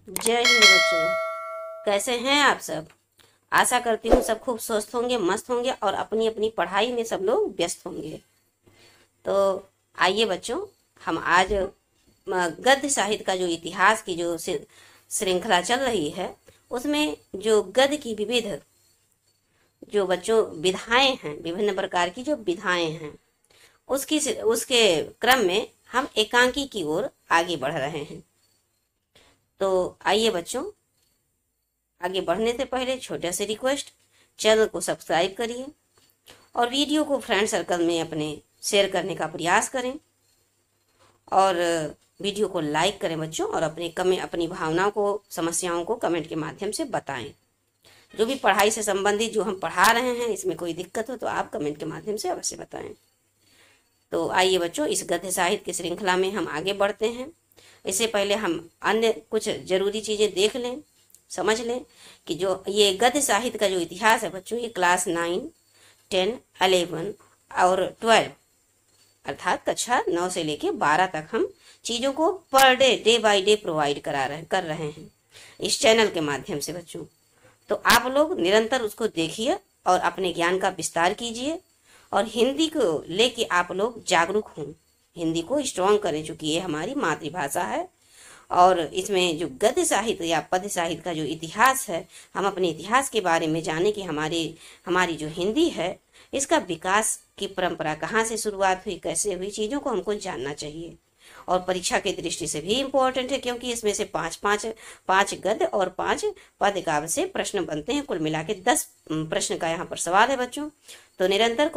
जय हिंद बच्चों। कैसे हैं आप सब? आशा करती हूँ सब खूब स्वस्थ होंगे, मस्त होंगे और अपनी अपनी पढ़ाई में सब लोग व्यस्त होंगे। तो आइए बच्चों, हम आज गद्य साहित्य का जो इतिहास की जो श्रृंखला चल रही है, उसमें जो गद्य की विविध जो बच्चों विधाएं हैं, विभिन्न प्रकार की जो विधाएं हैं, उसके क्रम में हम एकांकी की ओर आगे बढ़ रहे हैं। तो आइए बच्चों, आगे बढ़ने से पहले छोटा सा रिक्वेस्ट, चैनल को सब्सक्राइब करिए और वीडियो को फ्रेंड सर्कल में अपने शेयर करने का प्रयास करें और वीडियो को लाइक करें बच्चों, और अपनी भावनाओं को, समस्याओं को कमेंट के माध्यम से बताएं। जो भी पढ़ाई से संबंधित जो हम पढ़ा रहे हैं, इसमें कोई दिक्कत हो तो आप कमेंट के माध्यम से अवश्य बताएं। तो आइए बच्चों, इस गद्य साहित्य की श्रृंखला में हम आगे बढ़ते हैं। इससे पहले हम अन्य कुछ जरूरी चीज़ें देख लें, समझ लें कि जो ये गद्य साहित्य का जो इतिहास है बच्चों, ये क्लास 9, 10, 11 और 12 अर्थात कक्षा 9 से लेके 12 तक हम चीज़ों को per day by day provide कर रहे हैं इस चैनल के माध्यम से बच्चों। तो आप लोग निरंतर उसको देखिए और अपने ज्ञान का विस्तार कीजिए और हिंदी को लेके आप लोग जागरूक हों, हिंदी को स्ट्रॉन्ग करें, चूंकि ये हमारी मातृभाषा है। और इसमें जो गद्य साहित्य या पद्य साहित्य का जो इतिहास है, हम अपने इतिहास के बारे में जाने कि हमारी जो हिंदी है, इसका विकास की परंपरा कहाँ से शुरुआत हुई, कैसे हुई, चीज़ों को हमको जानना चाहिए। और परीक्षा की दृष्टि से भी इम्पोर्टेंट है, क्योंकि इसमें से पाँच गद्य और 5 पद्य काव्य से प्रश्न बनते हैं। कुल मिला के 10 प्रश्न का यहाँ पर सवाल है बच्चों। तो निरंतर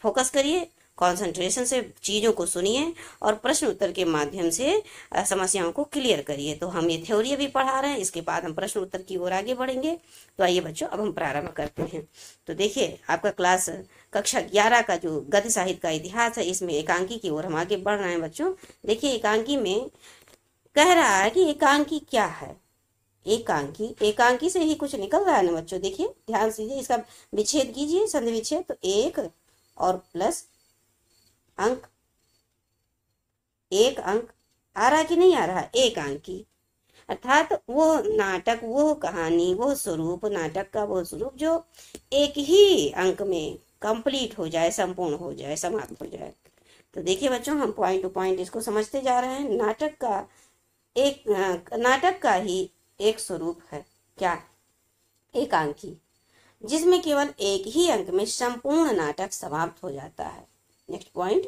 फोकस करिए, कंसंट्रेशन से चीज़ों को सुनिए और प्रश्न उत्तर के माध्यम से समस्याओं को क्लियर करिए। तो हम ये थ्योरी अभी पढ़ा रहे हैं, इसके बाद हम प्रश्न उत्तर की ओर आगे बढ़ेंगे। तो आइए बच्चों, अब हम प्रारंभ करते हैं। तो देखिए, आपका कक्षा 11 का जो गद्य साहित्य का इतिहास है, इसमें एकांकी की ओर हम आगे बढ़ रहे हैं बच्चों। देखिए, एकांकी में कह रहा है कि एकांकी क्या है। एकांकी से ही कुछ निकल रहा है ना बच्चों। देखिए ध्यान से, इसका विच्छेद कीजिए, संधि विच्छेद। तो एक और प्लस अंक, एक अंक आ रहा कि नहीं आ रहा, एकांकी अर्थात वो नाटक, वो कहानी, वो स्वरूप, नाटक का वो स्वरूप जो एक ही अंक में कंप्लीट हो जाए, संपूर्ण हो जाए, समाप्त हो जाए। तो देखिए बच्चों, हम पॉइंट टू पॉइंट इसको समझते जा रहे हैं। नाटक का ही एक स्वरूप है क्या, एकांकी, जिसमें केवल एक ही अंक में संपूर्ण नाटक समाप्त हो जाता है। नेक्स्ट पॉइंट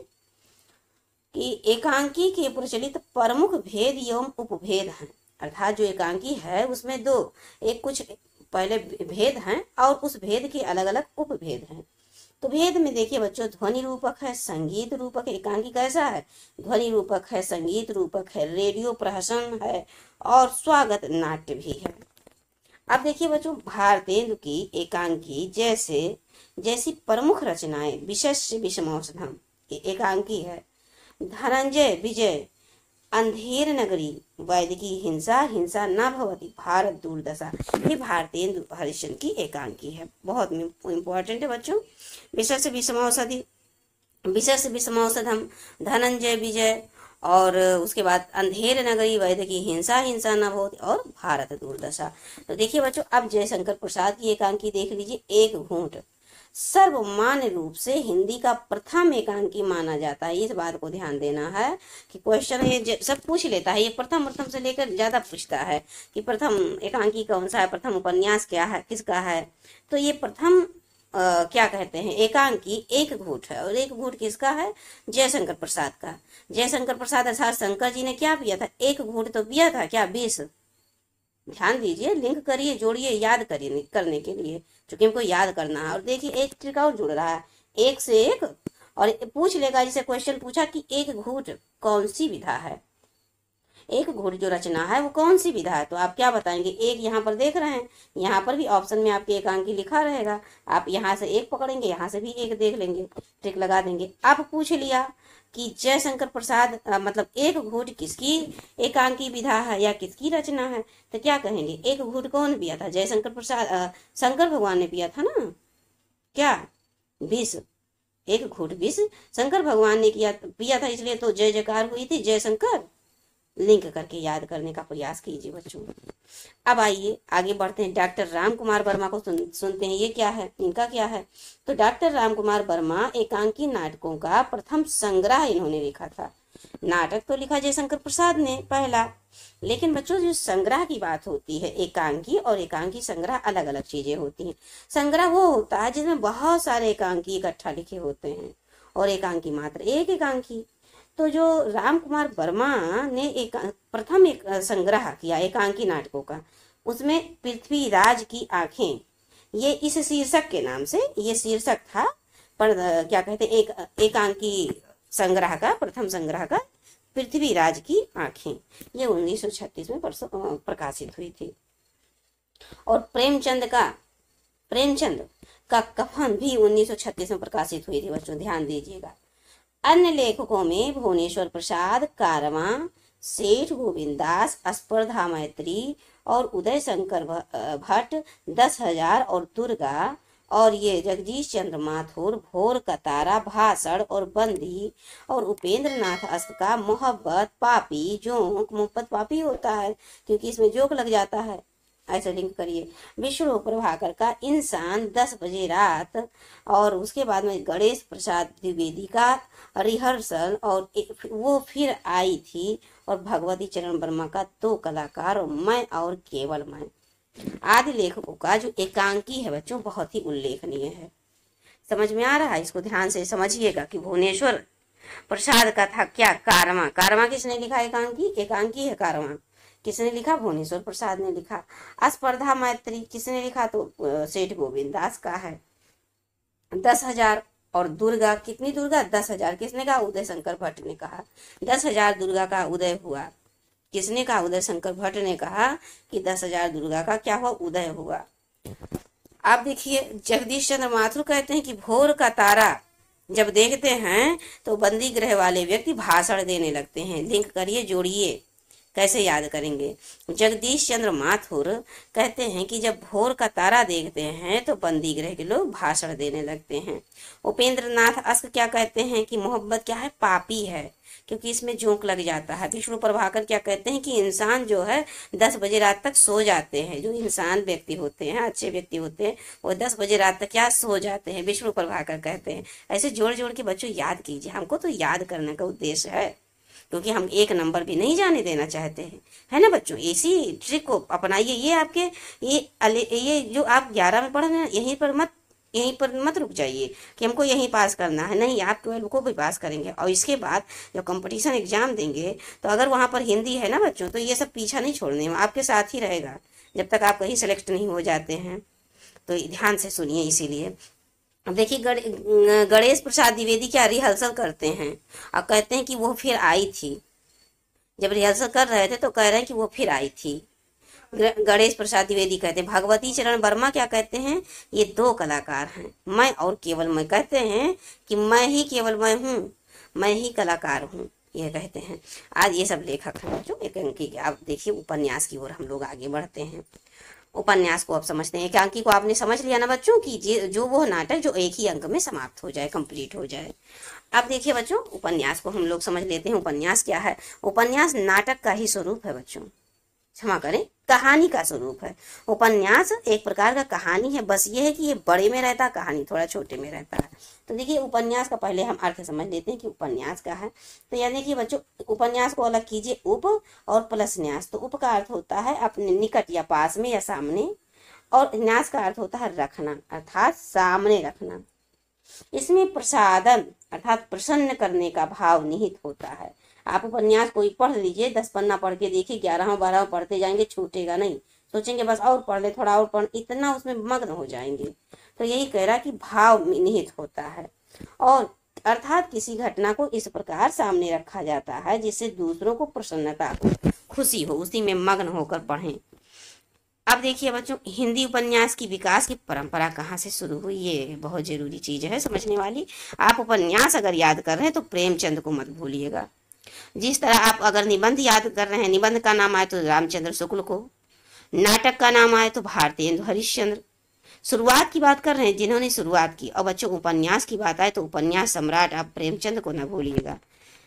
कि एकांकी के प्रचलित प्रमुख भेद एवं उपभेद हैं। अर्थात जो एकांकी है उसमें एक कुछ पहले भेद हैं और उस भेद के अलग अलग उपभेद हैं। तो भेद में देखिए बच्चों, ध्वनि रूपक है, संगीत रूपक। एकांकी कैसा है? ध्वनि रूपक है, संगीत रूपक है, रेडियो प्रहसन है और स्वागत नाट्य भी है। अब देखिए बच्चों, भारतेंदु की एकांकी जैसी प्रमुख रचनाएं विशेष विषमौषधम एकांकी है। धनंजय विजय, अंधेर नगरी, वैदिकी हिंसा न भवती, भारत दुर्दशा, ये भारतेंदु हरिश्चंद्र की एकांकी है। बहुत इंपॉर्टेंट है बच्चों। विशेष विषमौषधम, धनंजय विजय, और उसके बाद अंधेर नगरी, वैदिकी हिंसा न भवती और भारत दुर्दशा। तो देखिए बच्चों, अब जयशंकर प्रसाद की एकांकी देख लीजिए। एक घूंट सर्वमान्य रूप से हिंदी का प्रथम एकांकी माना जाता है। इस बात को ध्यान देना है कि क्वेश्चन ये सब पूछ लेता है, ये प्रथम से लेकर ज्यादा पूछता है कि प्रथम एकांकी कौन सा है, प्रथम उपन्यास क्या है, किसका है। तो ये प्रथम क्या कहते हैं, एकांकी एक घूट है। और एक घूट किसका है? जयशंकर प्रसाद का। जयशंकर प्रसाद अर्थात शंकर जी ने क्या पिया था? एक घूट तो पिया था क्या? 20। ध्यान दीजिए, लिंक करिए, जोड़िए, याद करिए करने के लिए, क्योंकि हमको याद करना है। और देखिए, एक ट्रिक और जुड़ रहा है, एक से एक, और पूछ लेगा। जैसे क्वेश्चन पूछा कि एक घूट कौन सी विधा है, एक घूट जो रचना है वो कौन सी विधा है, तो आप क्या बताएंगे? एक यहाँ पर देख रहे हैं, यहाँ पर भी ऑप्शन में आपके एकांकी लिखा रहेगा। आप यहाँ से एक पकड़ेंगे, यहाँ से भी एक देख लेंगे, ट्रिक लगा देंगे। आप पूछ लिया कि जयशंकर प्रसाद मतलब एक घूट किसकी एकांकी विधा है या किसकी रचना है, तो क्या कहेंगे? एक घूट कौन पिया था? जयशंकर प्रसाद, शंकर भगवान ने पिया था ना, क्या? विष। एक घूट विष शंकर भगवान ने पिया था, इसलिए तो जय जयकार हुई थी, जयशंकर लिंक करके याद करने का प्रयास कीजिए बच्चों। अब आइए आगे बढ़ते हैं। डॉक्टर राम कुमार वर्मा को सुनते हैं। ये क्या है, इनका क्या है? तो डॉक्टर राम कुमार वर्मा एकांकी नाटकों का प्रथम संग्रह इन्होंने लिखा था। नाटक तो लिखा जयशंकर प्रसाद ने पहला, लेकिन बच्चों जो संग्रह की बात होती है, एकांकी और एकांकी संग्रह अलग अलग चीजें होती हैं। संग्रह वो होता है जिसमें बहुत सारे एकांकी इकट्ठा लिखे होते हैं, और एकांकी मात्र एक एकांकी। तो जो राम कुमार वर्मा ने प्रथम एक संग्रह किया एकांकी नाटकों का, उसमें पृथ्वीराज की आंखें, ये इस शीर्षक के नाम से ये शीर्षक था। पर क्या कहते हैं, एक एकांकी संग्रह का, प्रथम संग्रह का पृथ्वीराज की आंखें, ये 1936 में प्रकाशित हुई थी। और प्रेमचंद का कफन भी 1936 में प्रकाशित हुई थी बच्चों, ध्यान दीजिएगा। अन्य लेखकों में भुवनेश्वर प्रसाद, कारवां, सेठ गोविंददास, स्पर्धा मैत्री और उदय शंकर भट्ट, 10,000 और दुर्गा, और ये जगदीश चंद्र माथुर, भोर का तारा, भाषण और बंदी, और उपेंद्र नाथ अस्क का मोहब्बत, पापी, जोंक, मोहब्बत पापी होता है क्योंकि इसमें जोक लग जाता है, ऐसे लिंक करिए। विष्णु प्रभाकर का इंसान, 10 बजे रात, और उसके बाद में गणेश प्रसाद द्विवेदी का रिहर्सल और वो फिर आई थी, और भगवती चरण वर्मा का 2 कलाकार, और मैं और केवल मैं, आदि लेखकों का जो एकांकी है बच्चों बहुत ही उल्लेखनीय है। समझ में आ रहा है? इसको ध्यान से समझिएगा कि भुवनेश्वर प्रसाद का था क्या, कारवां। कारवां किसने लिखा? एकांकी है कारवां। किसने लिखा? भुवनेश्वर प्रसाद ने लिखा। स्पर्धा मैत्री किसने लिखा? तो सेठ गोविंददास का है। 10,000 और दुर्गा, कितनी दुर्गा? 10,000 किसने कहा? उदय शंकर भट्ट ने कहा। 10,000 दुर्गा का उदय हुआ, किसने कहा? उदय शंकर भट्ट ने कहा कि 10,000 दुर्गा का क्या हुआ? उदय हुआ। आप देखिए जगदीश चंद्र माथुर कहते हैं कि भोर का तारा जब देखते हैं तो बंदी गृह वाले व्यक्ति भाषण देने लगते हैं। लिंक करिए, जोड़िए, कैसे याद करेंगे? जगदीश चंद्र माथुर कहते हैं कि जब भोर का तारा देखते हैं तो बंदी गृह के लोग भाषण देने लगते हैं। उपेंद्र नाथ अस्क क्या कहते हैं कि मोहब्बत क्या है? पापी है, क्योंकि इसमें जोंक लग जाता है। विष्णु प्रभाकर क्या कहते हैं कि इंसान जो है 10 बजे रात तक सो जाते हैं। जो इंसान व्यक्ति होते हैं, अच्छे व्यक्ति होते हैं, वो 10 बजे रात तक क्या सो जाते हैं, विष्णु प्रभाकर कहते हैं। ऐसे जोड़ जोड़ के बच्चों याद कीजिए। हमको तो याद करने का उद्देश्य है, क्योंकि हम 1 नंबर भी नहीं जाने देना चाहते हैं, है ना बच्चों? इसी ट्रिक को अपनाइए। ये आपके ये जो आप 11 में पढ़ रहे हैं, यहीं पर मत रुक जाइए कि हमको यहीं पास करना है। नहीं, आप 12 को भी पास करेंगे, और इसके बाद जब कंपटीशन एग्जाम देंगे तो अगर वहाँ पर हिंदी है ना बच्चों, तो ये सब पीछा नहीं छोड़ने में, आपके साथ ही रहेगा जब तक आप कहीं सेलेक्ट नहीं हो जाते हैं। तो ध्यान से सुनिए। इसीलिए अब देखिए गणेश प्रसाद द्विवेदी क्या रिहर्सल करते हैं और कहते हैं कि वो फिर आई थी। जब रिहर्सल कर रहे थे तो कह रहे हैं कि वो फिर आई थी। गणेश प्रसाद द्विवेदी कहते हैं। भगवती चरण वर्मा क्या कहते हैं? ये 2 कलाकार हैं। मैं और केवल मैं कहते हैं कि मैं ही केवल मैं हूँ, मैं ही कलाकार हूँ, ये कहते हैं। आज ये सब लेखक हैं बच्चों एकांकी के। आप देखिए उपन्यास की ओर हम लोग आगे बढ़ते हैं। उपन्यास को आप समझते हैं। एकांकी को आपने समझ लिया ना बच्चों कि जो वो नाटक जो एक ही अंक में समाप्त हो जाए, कंप्लीट हो जाए। अब देखिए बच्चों उपन्यास को हम लोग समझ लेते हैं। उपन्यास क्या है? उपन्यास नाटक का ही स्वरूप है बच्चों, क्षमा करें, कहानी का स्वरूप है। उपन्यास एक प्रकार का कहानी है, बस ये है कि ये बड़े में रहता है, कहानी थोड़ा छोटे में रहता है। तो देखिए उपन्यास का पहले हम अर्थ समझ लेते हैं कि उपन्यास क्या है। तो यानी कि बच्चों उपन्यास को अलग कीजिए, उप और प्लस न्यास। तो उप का अर्थ होता है अपने निकट या पास में या सामने, और न्यास का अर्थ होता है रखना, अर्थात सामने रखना। इसमें प्रसादन अर्थात प्रसन्न करने का भाव निहित होता है। आप उपन्यास कोई पढ़ लीजिए, 10 पन्ना पढ़ के देखिए, 11वां 12वां पढ़ते जाएंगे, छूटेगा नहीं। सोचेंगे बस और पढ़ ले, थोड़ा और पढ़, इतना उसमें मग्न हो जाएंगे। तो यही कह रहा कि भाव निहित होता है, और अर्थात किसी घटना को इस प्रकार सामने रखा जाता है जिससे दूसरों को प्रसन्नता हो, खुशी हो, उसी में मग्न होकर पढ़ें। अब देखिए बच्चों हिंदी उपन्यास की विकास की परंपरा कहाँ से शुरू हुई, ये बहुत जरूरी चीज है समझने वाली। आप उपन्यास अगर याद कर रहे हैं तो प्रेमचंद को मत भूलिएगा। जिस तरह आप अगर निबंध याद कर रहे हैं, निबंध का नाम आए तो रामचंद्र शुक्ल को, नाटक का नाम आए तो भारतेंदु हरिश्चंद्र, शुरुआत की बात कर रहे हैं जिन्होंने शुरुआत की, और बच्चों उपन्यास की बात आए तो उपन्यास सम्राट आप प्रेमचंद को न भूलिएगा।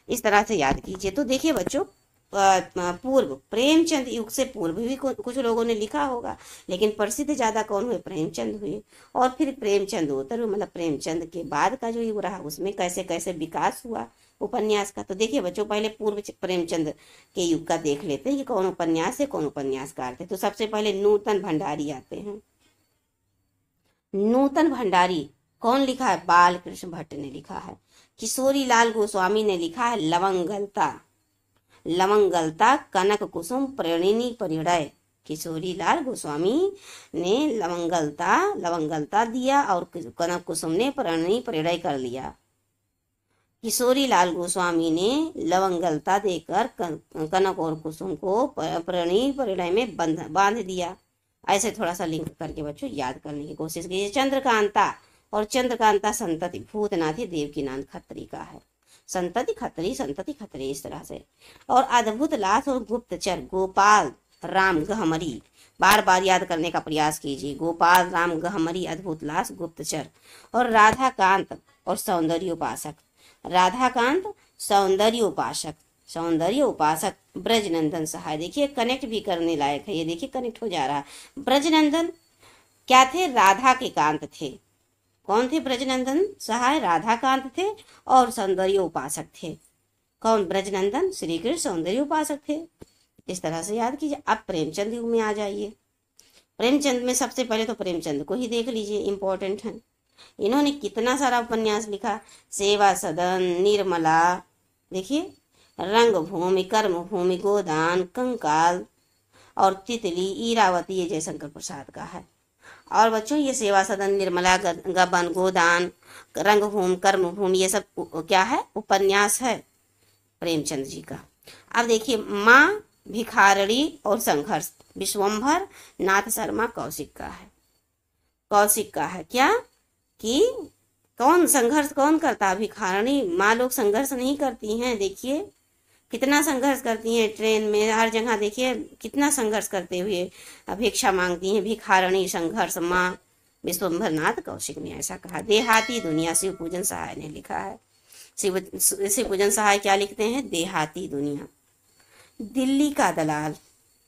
इस तरह से याद कीजिए। तो देखिए बच्चों पूर्व, प्रेमचंद युग से पूर्व भी कुछ लोगों ने लिखा होगा, लेकिन प्रसिद्ध ज्यादा कौन हुए? प्रेमचंद हुए। और फिर प्रेमचंद उत्तर मतलब प्रेमचंद के बाद का जो युग रहा उसमें कैसे कैसे विकास हुआ उपन्यास का। तो देखिए बच्चों, पहले पूर्व प्रेमचंद के युग का देख लेते हैं कि कौन उपन्यास है, कौन उपन्यासकार थे। तो सबसे पहले नूतन भंडारी आते हैं। नूतन भंडारी कौन लिखा है? बाल कृष्ण भट्ट ने लिखा है। किशोरी लाल गोस्वामी ने लिखा है लवंगलता। लवंगलता कनक कुसुम प्रणिनी परिणय। किशोरी लाल गोस्वामी ने लवंगलता दिया और कनक कुसुम ने प्रणिनी परिणय कर लिया। किशोरी लाल गोस्वामी ने लवंगलता देकर कनक और कुसुम को प्रणिनी परिणय में बांध दिया। ऐसे थोड़ा सा लिंक करके बच्चों याद करने की कोशिश कीजिए। चंद्रकांता और चंद्रकांता संतति भूतनाथ देवकीनंद खत्री का है। संतति खत्री इस तरह से। और अद्भुत लाश और गुप्तचर गोपाल राम गहमरी, बार बार याद करने का प्रयास कीजिए। गोपाल राम गहमरी, अद्भुत लाश, गुप्तचर। और राधाकांत और सौंदर्योपासक। राधाकांत सौंदर्य उपासक ब्रजनंदन सहाय। देखिए कनेक्ट भी करने लायक है, ये देखिए कनेक्ट हो जा रहा है। ब्रजनंदन क्या थे? राधा के कांत थे। कौन थे? ब्रजनंदन सहाय राधाकांत थे और सौंदर्य उपासक थे। कौन? ब्रजनंदन श्री कृष्ण सौंदर्य उपासक थे। इस तरह से याद कीजिए। अब प्रेमचंद युग में आ जाइए। प्रेमचंद में सबसे पहले तो प्रेमचंद को ही देख लीजिए, इंपॉर्टेंट है। इन्होंने कितना सारा उपन्यास लिखा। सेवा सदन, निर्मला, देखिए रंगभूमि, कर्मभूमि, गोदान, कंकाल और तितली, ईरावती, ये जयशंकर प्रसाद का है। और बच्चों ये सेवा सदन, निर्मला, गबन, गोदान, रंगभूमि, कर्मभूमि, ये सब क्या है? उपन्यास है प्रेमचंद जी का। अब देखिए माँ भिखारणी और संघर्ष, विश्वंभर नाथ शर्मा कौशिक का है। कौशिक का है क्या कि कौन संघर्ष कौन करता है? भिखारणी माँ लोग संघर्ष नहीं करती हैं। देखिए कितना संघर्ष करती हैं, ट्रेन में हर जगह देखिए कितना संघर्ष करते हुए भिक्षा मांगती हैं। भिखारणी संघर्ष माँ विश्वंभर नाथ कौशिक ने ऐसा कहा। देहाती दुनिया शिव पूजन सहाय ने लिखा है। शिव पूजन सहाय क्या लिखते हैं? देहाती दुनिया। दिल्ली का दलाल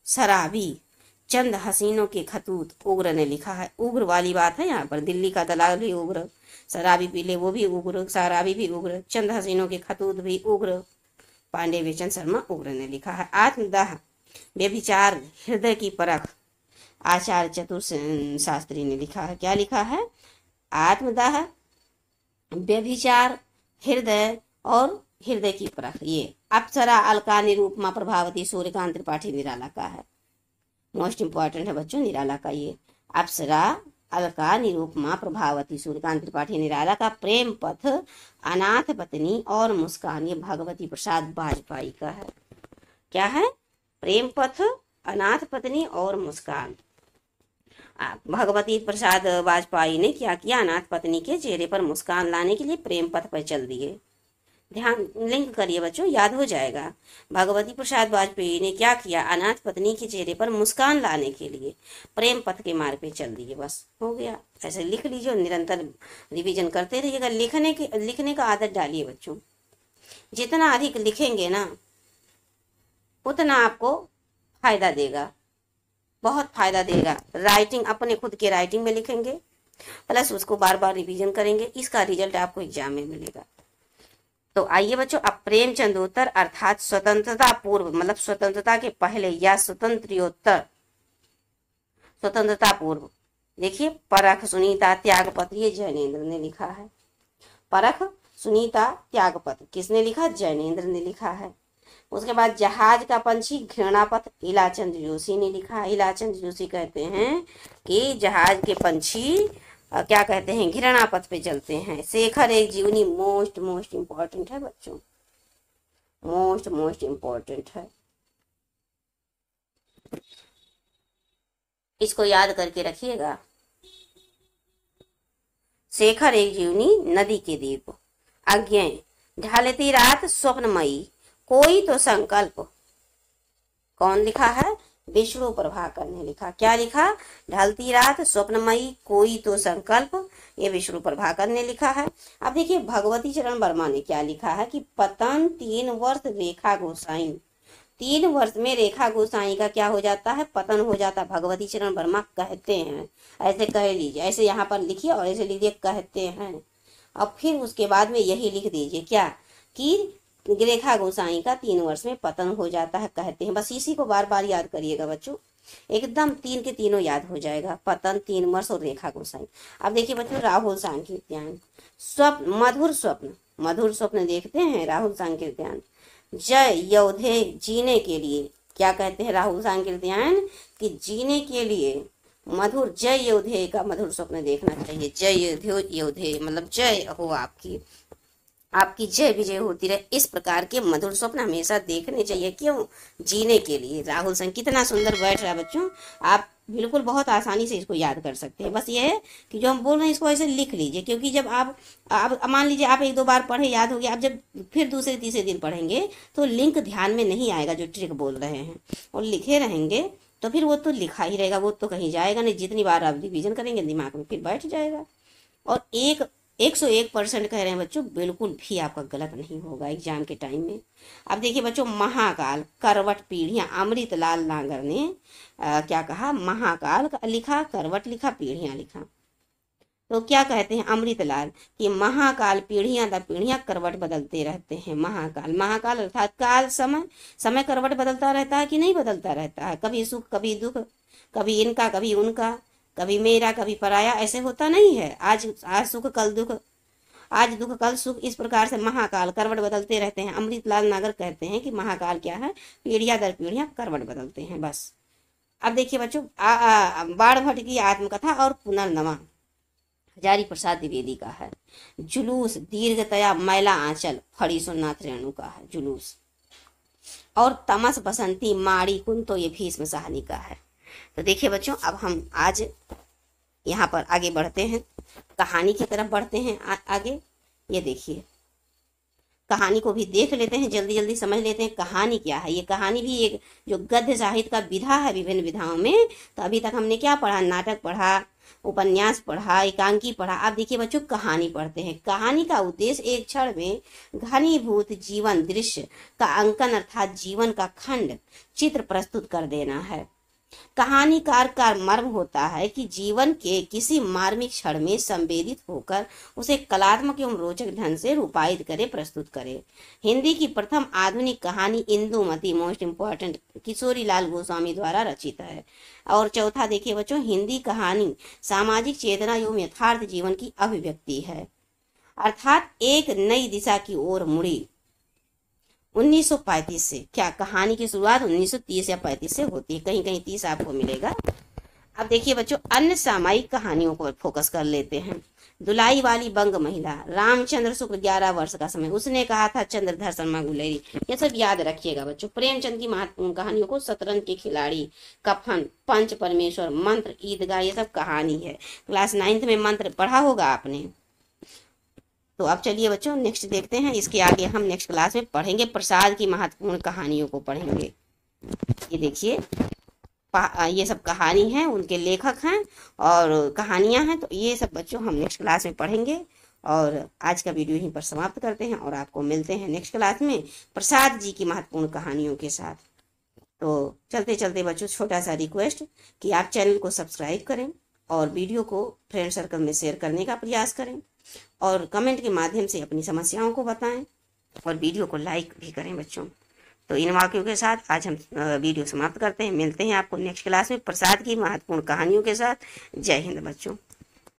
शराबी चंद हसीनों के खतूत उग्र ने लिखा है। उग्र वाली बात है यहाँ पर। दिल्ली का दलाल भी उग्र, शराबी पीले वो भी उग्र, शराबी भी उग्र, चंद हसीनों के खतूत भी उग्र। पांडे बेचन शर्मा उग्र ने लिखा है। आत्मदाह व्यभिचार हृदय की परख आचार्य चतुर शास्त्री ने लिखा है। क्या लिखा है? आत्मदाह व्यभिचार हृदय और हृदय की परख। ये अप्सरा, अलका, निरूपमा, प्रभावती, सूर्यकांत त्रिपाठी निराला का है। मोस्ट इंपॉर्टेंट है बच्चों निराला का ये। अप्सरा, अलका, निरूपमा, प्रभावती, सूर्यकांत त्रिपाठी निराला का। प्रेम पथ, अनाथ पत्नी और मुस्कान, ये भगवती प्रसाद वाजपेयी का है। क्या है? प्रेम पथ, अनाथ पत्नी और मुस्कान। भगवती प्रसाद वाजपेयी ने क्या किया? अनाथ पत्नी के चेहरे पर मुस्कान लाने के लिए प्रेम पथ पर चल दिए। ध्यान लिंक करिए बच्चों, याद हो जाएगा। भगवती प्रसाद वाजपेयी ने क्या किया? अनाथ पत्नी के चेहरे पर मुस्कान लाने के लिए प्रेम पथ के मार्ग पे चल दिए। बस हो गया। ऐसे लिख लीजिए और निरंतर रिवीजन करते रहिएगा। लिखने का आदत डालिए बच्चों। जितना अधिक लिखेंगे ना उतना आपको फायदा देगा, बहुत फायदा देगा। राइटिंग अपने खुद के राइटिंग में लिखेंगे प्लस उसको बार बार रिवीजन करेंगे, इसका रिजल्ट आपको एग्जाम में मिलेगा। तो आइए बच्चों, अब प्रेमचंदोत्तर अर्थात स्वतंत्रता पूर्व मतलब स्वतंत्रता के पहले या स्वतंत्रोत्तर, स्वतंत्रता पूर्व। देखिए परख, सुनीता, त्यागपत्र, ये जैनेन्द्र ने लिखा है। परख, सुनीता, त्यागपत्र किसने लिखा? जैनेन्द्र ने लिखा है। उसके बाद जहाज का पंछी, घृणापथ, इलाचंद जोशी ने लिखा है। इलाचंद जोशी कहते हैं कि जहाज के पंछी क्या कहते हैं? घृणा पथ पे चलते हैं। शेखर एक जीवनी, मोस्ट इंपॉर्टेंट है बच्चों, मोस्ट इंपॉर्टेंट है। इसको याद करके रखिएगा। शेखर एक जीवनी, नदी के दीप, अज्ञेय, ढलती रात, स्वप्नमयी, कोई तो संकल्प। कौन लिखा है? विष्णु प्रभाकर ने लिखा। क्या लिखा? ढलती रात, स्वप्नमयी, कोई तो संकल्प, ये विष्णु प्रभाकर ने लिखा है। अब देखिए भगवती चरण वर्मा ने क्या लिखा है कि पतन 3 वर्ष रेखा गोसाई। 3 वर्ष में रेखा गोसाई का क्या हो जाता है, पतन हो जाता है। भगवती चरण वर्मा कहते हैं, ऐसे कह लीजिए, ऐसे यहाँ पर लिखिए और ऐसे लिखिए कहते हैं। अब फिर उसके बाद में यही लिख दीजिए क्या, कि रेखा गोसाई का 3 वर्ष में पतन हो जाता है कहते हैं। बस इसी को बार बार याद करिएगा बच्चों, एकदम 3 के तीनों याद हो जाएगा, पतन, 3 वर्ष और रेखा गोसाई। अब देखिए बच्चों, राहुल सांकृत्यायन, स्वप्न, मधुर स्वप्न, मधुर स्वप्न देखते हैं राहुल सांकृत्यायन। जय योधे, जीने के लिए, क्या कहते हैं राहुल सांकृत्यायन, कि जीने के लिए मधुर, जय योधे का मधुर स्वप्न देखना चाहिए। जय योधे मतलब जय हो आपकी, आपकी जय विजय होती रहे, इस प्रकार के मधुर स्वप्न हमेशा देखने चाहिए। क्यों, जीने के लिए। राहुल संग कितना सुंदर बैठ रहा है बच्चों, आप बिल्कुल बहुत आसानी से इसको याद कर सकते हैं। बस ये है कि जो हम बोल रहे हैं इसको ऐसे लिख लीजिए, क्योंकि जब आप मान लीजिए आप 1-2 बार पढ़े, याद हो गया, आप जब फिर दूसरे तीसरे दिन पढ़ेंगे तो लिंक ध्यान में नहीं आएगा जो ट्रिक बोल रहे हैं, और लिखे रहेंगे तो फिर वो तो लिखा ही रहेगा, वो तो कहीं जाएगा नहीं। जितनी बार आप रिविजन करेंगे दिमाग में फिर बैठ जाएगा। और 101% कह रहे हैं बच्चों, बिल्कुल भी आपका गलत नहीं होगा एग्जाम के टाइम में। अब देखिए बच्चों, महाकाल, करवट पीढ़ियां, अमृतलाल नागर ने क्या कहा, महाकाल लिखा, करवट लिखा, पीढ़ियां लिखा। तो क्या कहते हैं अमृतलाल, कि महाकाल पीढ़ियां द पीढ़ियां करवट बदलते रहते हैं। महाकाल, महाकाल अर्थात काल, समय, समय करवट बदलता रहता है कि नहीं बदलता रहता है, कभी सुख कभी दुख, कभी इनका कभी उनका, कभी मेरा कभी पराया, ऐसे होता नहीं है। आज सुख कल दुख, आज दुख कल सुख, इस प्रकार से महाकाल करवट बदलते रहते हैं। अमृतलाल नागर कहते हैं कि महाकाल क्या है, पीढ़ियां दर पीढ़ियां करवट बदलते हैं। बस अब देखिए बच्चों, बाण भट्ट की आत्मकथा और पुनर्नवा हजारी प्रसाद द्विवेदी का है। जुलूस, दीर्घतया मैला आंचल, फड़ी सोमनाथ रेणु का है जुलूस। और तमस बसंती माड़ी कुन, तो ये भीष्म साहनी का है। तो देखिए बच्चों, अब हम आज यहाँ पर आगे बढ़ते हैं, कहानी की तरफ बढ़ते हैं आगे। ये देखिए, कहानी को भी देख लेते हैं, जल्दी जल्दी समझ लेते हैं कहानी क्या है। ये कहानी भी एक जो गद्य साहित्य का विधा है विभिन्न विधाओं में। तो अभी तक हमने क्या पढ़ा, नाटक पढ़ा, उपन्यास पढ़ा, एकांकी पढ़ा। अब देखिए बच्चों, कहानी पढ़ते हैं। कहानी का उद्देश्य एक क्षण में घनीभूत जीवन दृश्य का अंकन अर्थात जीवन का खंड चित्र प्रस्तुत कर देना है। कहानीकार का मर्म होता है कि जीवन के किसी मार्मिक क्षण में संवेदित होकर उसे कलात्मक एवं रोचक ढंग से रूपायित करे, प्रस्तुत करे। हिंदी की प्रथम आधुनिक कहानी इंदुमती, मोस्ट इम्पोर्टेंट, किशोरी लाल गोस्वामी द्वारा रचित है। और चौथा देखिए बच्चों, हिंदी कहानी सामाजिक चेतना एवं यथार्थ जीवन की अभिव्यक्ति है, अर्थात एक नई दिशा की ओर मुड़ी। 1935 से, क्या कहानी की शुरुआत 1930 या 35 से होती है, कहीं कहीं 30 आपको मिलेगा। अब देखिए बच्चों, अन्य सामायिक कहानियों को फोकस कर लेते हैं। दुलाई वाली बंग महिला, रामचंद्र शुक्ल 11 वर्ष का समय, उसने कहा था चंद्रधर शर्मा गुलेरी। ये सब याद रखिएगा बच्चों। प्रेमचंद की महत्वपूर्ण कहानियों को, शतरंज के खिलाड़ी, कफन, पंच परमेश्वर, मंत्र, ईदगाह, ये सब कहानी है। क्लास 9th में मंत्र पढ़ा होगा आपने। तो अब चलिए बच्चों, नेक्स्ट देखते हैं। इसके आगे हम नेक्स्ट क्लास में पढ़ेंगे, प्रसाद की महत्वपूर्ण कहानियों को पढ़ेंगे। ये देखिए, ये सब कहानी है, उनके लेखक हैं और कहानियां हैं। तो ये सब बच्चों हम नेक्स्ट क्लास में पढ़ेंगे। और आज का वीडियो यहीं पर समाप्त करते हैं और आपको मिलते हैं नेक्स्ट क्लास में प्रसाद जी की महत्वपूर्ण कहानियों के साथ। तो चलते चलते बच्चों, छोटा सा रिक्वेस्ट कि आप चैनल को सब्सक्राइब करें और वीडियो को फ्रेंड सर्कल में शेयर करने का प्रयास करें, और कमेंट के माध्यम से अपनी समस्याओं को बताएं, और वीडियो को लाइक भी करें बच्चों। तो इन वाक्यों के साथ आज हम वीडियो समाप्त करते हैं। मिलते हैं आपको नेक्स्ट क्लास में प्रसाद की महत्वपूर्ण कहानियों के साथ। जय हिंद बच्चों।